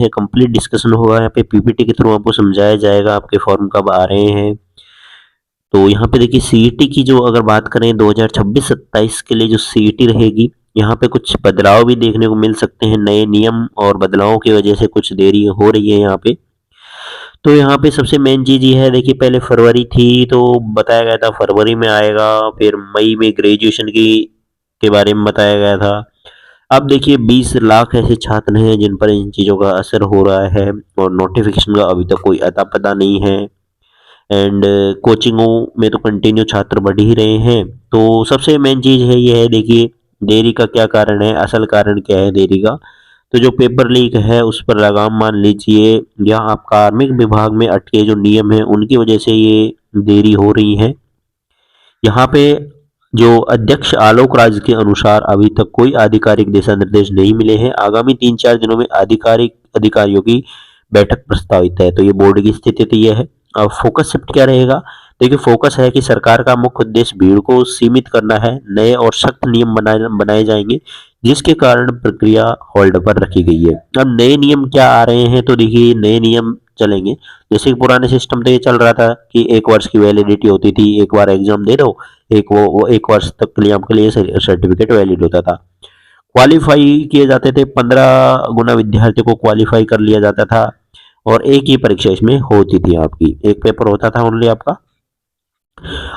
हैं, complete discussion होगा यहाँ पे, पीपीटी के थ्रू आपको समझाया जाएगा आपके फॉर्म कब आ रहे हैं। तो यहाँ पे देखिए सीईटी की जो अगर बात करें 2026-27 के लिए जो सीईटी रहेगी, यहाँ पे कुछ बदलाव भी देखने को मिल सकते हैं। नए नियम और बदलावों की वजह से कुछ देरी हो रही है यहाँ पे। तो यहाँ पे सबसे मेन चीज़ ये है, देखिए पहले फरवरी थी तो बताया गया था फरवरी में आएगा, फिर मई में ग्रेजुएशन की के बारे में बताया गया था। अब देखिए 20 लाख ऐसे छात्र हैं जिन पर इन चीज़ों का असर हो रहा है और नोटिफिकेशन का अभी तक कोई अता पता नहीं है। एंड कोचिंगों में तो कंटिन्यू छात्र बढ़ ही रहे हैं। तो सबसे मेन चीज़ है ये है, देखिए देरी का क्या कारण है, असल कारण क्या है देरी का। तो जो पेपर लीक है उस पर लगाम मान लीजिए, या आप कार्मिक विभाग में अटके जो नियम है उनकी वजह से ये देरी हो रही है। यहाँ पे जो अध्यक्ष आलोक राज के अनुसार अभी तक कोई आधिकारिक दिशा निर्देश नहीं मिले हैं। आगामी 3-4 दिनों में आधिकारिक अधिकारियों की बैठक प्रस्तावित है। तो ये बोर्ड की स्थिति तो ये है। अब फोकस शिफ्ट क्या रहेगा? देखिए फोकस है कि सरकार का मुख्य उद्देश्य भीड़ को सीमित करना है। नए और सख्त नियम बनाए जाएंगे जिसके कारण प्रक्रिया होल्ड पर रखी गई है। अब नए नियम क्या आ रहे हैं? तो देखिए नए नियम चलेंगे, जैसे कि पुराने सिस्टम तो ये चल रहा था कि 1 वर्ष की वैलिडिटी होती थी, एक बार एग्जाम दे दो, एक वो 1 वर्ष तक के लिए आपके लिए सर्टिफिकेट वैलिड होता था। क्वालिफाई किए जाते थे, 15 गुना विद्यार्थियों को क्वालिफाई कर लिया जाता था और एक ही परीक्षा इसमें होती थी, आपकी एक पेपर होता था ओनली आपका।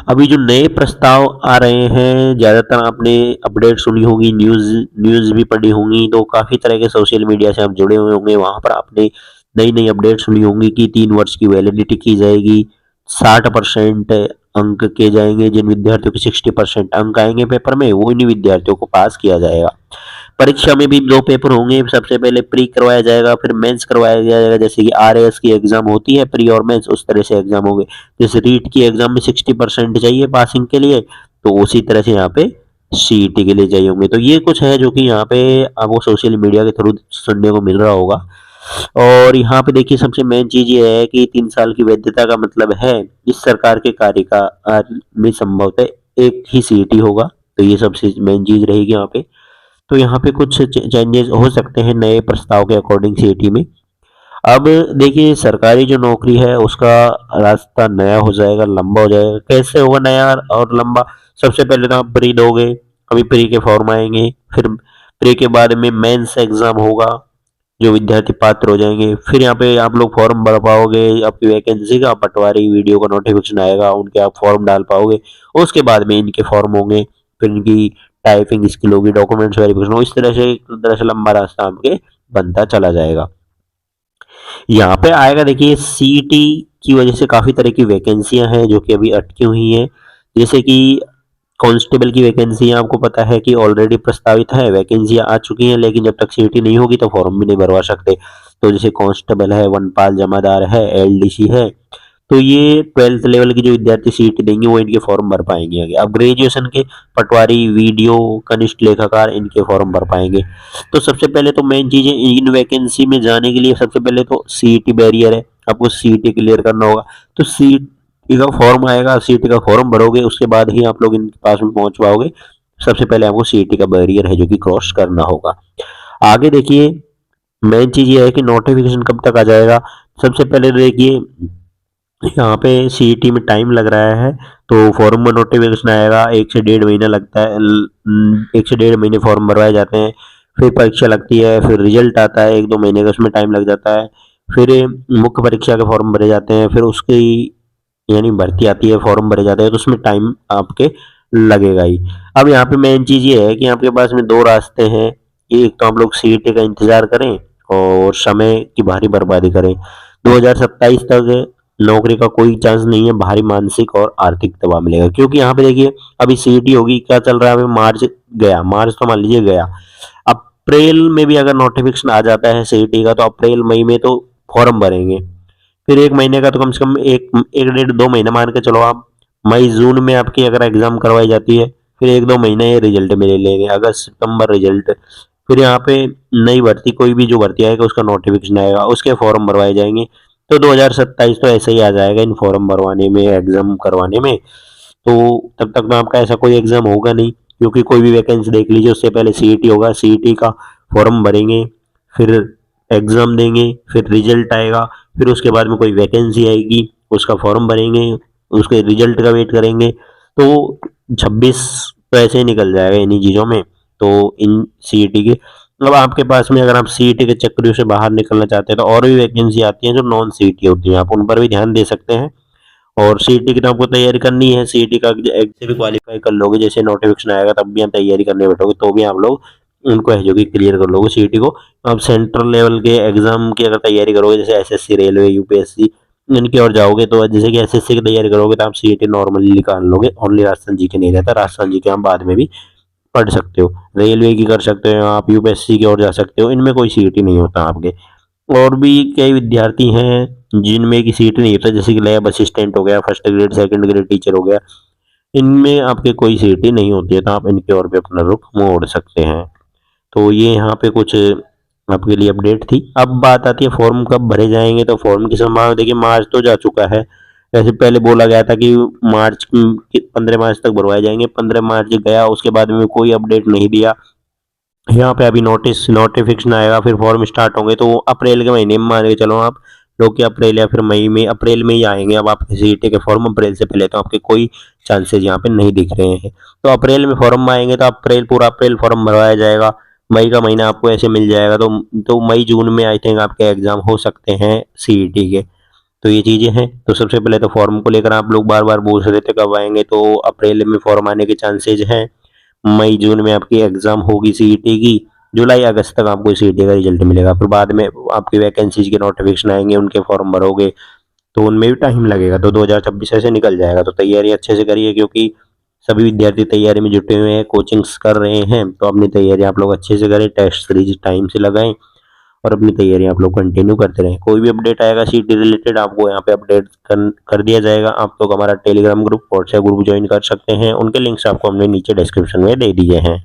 अभी जो नए प्रस्ताव आ रहे हैं, ज़्यादातर आपने अपडेट सुनी होगी, न्यूज़ भी पढ़ी होंगी, तो काफ़ी तरह के सोशल मीडिया से आप जुड़े हुए होंगे, वहाँ पर आपने नई नई अपडेट सुनी होंगी कि 3 वर्ष की वैलिडिटी की जाएगी, 60% अंक किए जाएंगे, जिन विद्यार्थियों के 60% अंक आएंगे पेपर में वो इन्हीं विद्यार्थियों को पास किया जाएगा। परीक्षा में भी 2 पेपर होंगे, सबसे पहले प्री करवाया जाएगा, फिर मेंस करवाया जाएगा। जैसे कि आरएएस की एग्जाम होती है प्री और मेंस, उस तरह से एग्जाम होंगे। जैसे रीट की एग्जाम में 60% चाहिए पासिंग के लिए, तो उसी तरह से यहाँ पे सीईटी के लिए चाहिए होंगे। तो ये कुछ है जो कि यहाँ पे आपको सोशल मीडिया के थ्रू सुनने को मिल रहा होगा। और यहाँ पे देखिए सबसे मेन चीज ये है कि 3 साल की वैधता का मतलब है इस सरकार के कार्यकाल में संभवतः एक ही सीईटी होगा। तो ये सबसे मेन चीज रहेगी यहाँ पे। तो यहाँ पे कुछ चेंजेस हो सकते हैं नए प्रस्ताव के अकॉर्डिंग सीईटी में। अब देखिए सरकारी जो नौकरी है उसका रास्ता नया हो जाएगा, लंबा हो जाएगा। कैसे होगा नया और लंबा? सबसे पहले तो आप प्री दोगे, अभी प्री के फॉर्म आएंगे, फिर प्री के बाद में मेंस एग्जाम होगा, जो विद्यार्थी पात्र हो जाएंगे। फिर यहाँ पे आप लोग फॉर्म भर पाओगे, आपकी वैकेंसी का पटवारी वीडियो का नोटिफिकेशन आएगा, उनके आप फॉर्म डाल पाओगे। उसके बाद में इनके फॉर्म होंगे, फिर इनकी टाइपिंग स्किल होगी, डॉक्यूमेंट्स वेरिफिकेशन हो, इस तरह से एक तरह से लंबा रास्ता आपके बनता चला जाएगा। यहाँ पे आएगा देखिए सीईटी की वजह से काफ़ी तरह की वैकेंसियां हैं जो कि अभी अटकी हुई हैं। जैसे कि कांस्टेबल की वैकेंसी आपको पता है कि ऑलरेडी प्रस्तावित है, वैकेंसियां आ चुकी हैं, लेकिन जब तक सीईटी नहीं होगी तो फॉर्म भी नहीं भरवा सकते। तो जैसे कांस्टेबल है, वनपाल जमादार है, एलडीसी है, तो ये 12th लेवल के जो विद्यार्थी सीईटी देंगे वो इनके फॉर्म भर पाएंगे आगे। अब ग्रेजुएशन के पटवारी, वीडियो, कनिष्ठ लेखाकार इनके फॉर्म भर पाएंगे। तो सबसे पहले तो मेन चीज़ है, इन वैकेंसी में जाने के लिए सबसे पहले तो सीईटी बैरियर है, आपको सीईटी क्लियर करना होगा। तो सीईटी का फॉर्म आएगा, सीईटी का फॉर्म भरोगे, उसके बाद ही आप लोग इनके पास में पहुंच पाओगे। सबसे पहले आपको सीईटी का बैरियर है जो कि क्रॉस करना होगा। आगे देखिए मेन चीज़ ये है कि नोटिफिकेशन कब तक आ जाएगा। सबसे पहले तो देखिए यहाँ पे सीईटी में टाइम लग रहा है, तो फॉर्म में नोटिफिकेशन आएगा, 1 से 1.5 महीना लगता है। 1 से 1.5 महीने फॉर्म भरवाए जाते हैं, फिर परीक्षा लगती है, फिर रिजल्ट आता है, 1-2 महीने का उसमें टाइम लग जाता है। फिर मुख्य परीक्षा के फॉर्म भरे जाते हैं, फिर उसकी यानी भर्ती आती है, फॉर्म भरे जाते हैं, तो उसमें टाइम आपके लगेगा ही। अब यहाँ पे मेन चीज़ ये है कि आपके पास में 2 रास्ते हैं। एक तो आप लोग सीईटी का इंतजार करें और समय की भारी बर्बादी करें। 2027 तक नौकरी का कोई चांस नहीं है, भारी मानसिक और आर्थिक दबाव मिलेगा। क्योंकि यहाँ पे देखिए अभी सीईटी होगी, क्या चल रहा है अभी, मार्च गया, मार्च तो मान लीजिए गया। अप्रैल में भी अगर नोटिफिकेशन आ जाता है सीईटी का, तो अप्रैल मई में तो फॉर्म भरेंगे, फिर 1 महीने का तो कम से कम एक 1-1.5-2 महीना मान के चलो आप। मई जून में आपकी अगर एग्जाम करवाई जाती है, फिर 1-2 महीने रिजल्ट में ले लेंगे, अगस्त सितंबर रिजल्ट। फिर यहाँ पे नई भर्ती, कोई भी जो भर्ती आएगा उसका नोटिफिकेशन आएगा, उसके फॉर्म भरवाए जाएंगे। तो 2027 तो ऐसे ही आ जाएगा इन फॉर्म भरवाने में, एग्जाम करवाने में। तो तब तक तो आपका ऐसा कोई एग्जाम होगा नहीं, क्योंकि कोई भी वैकेंसी देख लीजिए उससे पहले सीईटी होगा, सीईटी का फॉर्म भरेंगे, फिर एग्ज़ाम देंगे, फिर रिजल्ट आएगा, फिर उसके बाद में कोई वैकेंसी आएगी, उसका फॉर्म भरेंगे, उसके रिजल्ट का वेट करेंगे, तो 26 तो ऐसे ही निकल जाएगा इन्हीं चीज़ों में। तो इन सीईटी के अब आपके पास में अगर आप सीईटी के चक्करों से बाहर निकलना चाहते हैं तो और भी वैकेंसी आती हैं जो नॉन सीईटी होती हैं, आप उन पर भी ध्यान दे सकते हैं। और सीईटी की तो आपको तैयारी करनी है, सीईटी का एग्जाम से भी क्वालिफाई कर लोगे, जैसे नोटिफिकेशन आएगा तब भी आप तैयारी करने बैठोगे तो भी आप लोग उनको है जो कि क्लियर कर लोगे सीईटी को। अब सेंट्रल लेवल के एग्जाम की अगर तैयारी करोगे, जैसे एसएससी, रेलवे, यूपीएससी, इनकी ओर जाओगे, तो जैसे कि एसएससी की तैयारी करोगे तो आप सीईटी नॉर्मली निकाल लोगे, ओनली राजस्थान जी के नहीं रहता, राजस्थान जी के आप बाद में भी पढ़ सकते हो, रेलवे की कर सकते हो आप, यूपीएससी की ओर जा सकते हो, इनमें कोई सीईटी नहीं होता आपके। और भी कई विद्यार्थी हैं जिनमें की सीईटी नहीं होता, जैसे कि लैब असिस्टेंट हो गया, first grade second grade teacher हो गया, इनमें आपके कोई सीईटी नहीं होती है, तो आप इनकी ओर भी अपना रुख मोड़ सकते हैं। तो ये यहाँ पे कुछ आपके लिए अपडेट थी। अब बात आती है फॉर्म कब भरे जाएंगे, तो फॉर्म की संभावना देखिए मार्च तो जा चुका है, वैसे पहले बोला गया था कि मार्च 15 मार्च तक भरवाए जाएंगे, 15 मार्च गया, उसके बाद में कोई अपडेट नहीं दिया। यहाँ पे अभी नोटिफिकेशन आएगा, फिर फॉर्म स्टार्ट होंगे, तो अप्रैल के महीने में मान के चलो आप लोग कि अप्रैल या फिर मई में, अप्रैल में ही आएंगे। अब आपके सीईटी के फॉर्म अप्रैल से पहले तो आपके कोई चांसेस यहाँ पे नहीं दिख रहे हैं, तो अप्रैल में फॉर्म आएंगे, तो अप्रैल पूरा अप्रैल फॉर्म भरवाया जाएगा, मई का महीना आपको ऐसे मिल जाएगा, तो मई जून में आई थिंक आपके एग्जाम हो सकते हैं सीईटी के। तो ये चीज़ें हैं। तो सबसे पहले तो फॉर्म को लेकर आप लोग बार बार पूछ रहे थे कब आएंगे, तो अप्रैल में फॉर्म आने के चांसेज हैं, मई जून में आपकी एग्जाम होगी सीईटी की, जुलाई अगस्त तक आपको सीईटी का रिजल्ट मिलेगा, फिर बाद में आपकी वैकेंसीज के नोटिफिकेशन आएंगे, उनके फॉर्म भरोगे, तो उनमें भी टाइम लगेगा, तो 2026 ऐसे निकल जाएगा। तो तैयारी अच्छे से करिए, क्योंकि सभी विद्यार्थी तैयारी में जुटे हुए हैं, कोचिंग्स कर रहे हैं, तो अपनी तैयारी आप लोग अच्छे से करें, टेस्ट सीरीज टाइम से लगाएं और अपनी तैयारी आप लोग कंटिन्यू करते रहें। कोई भी अपडेट आएगा सीईटी रिलेटेड आपको यहाँ पे अपडेट कर दिया जाएगा। आप लोग हमारा Telegram group, WhatsApp group join कर सकते हैं, उनके लिंक्स आपको हमने नीचे डिस्क्रिप्शन में दे दिए हैं।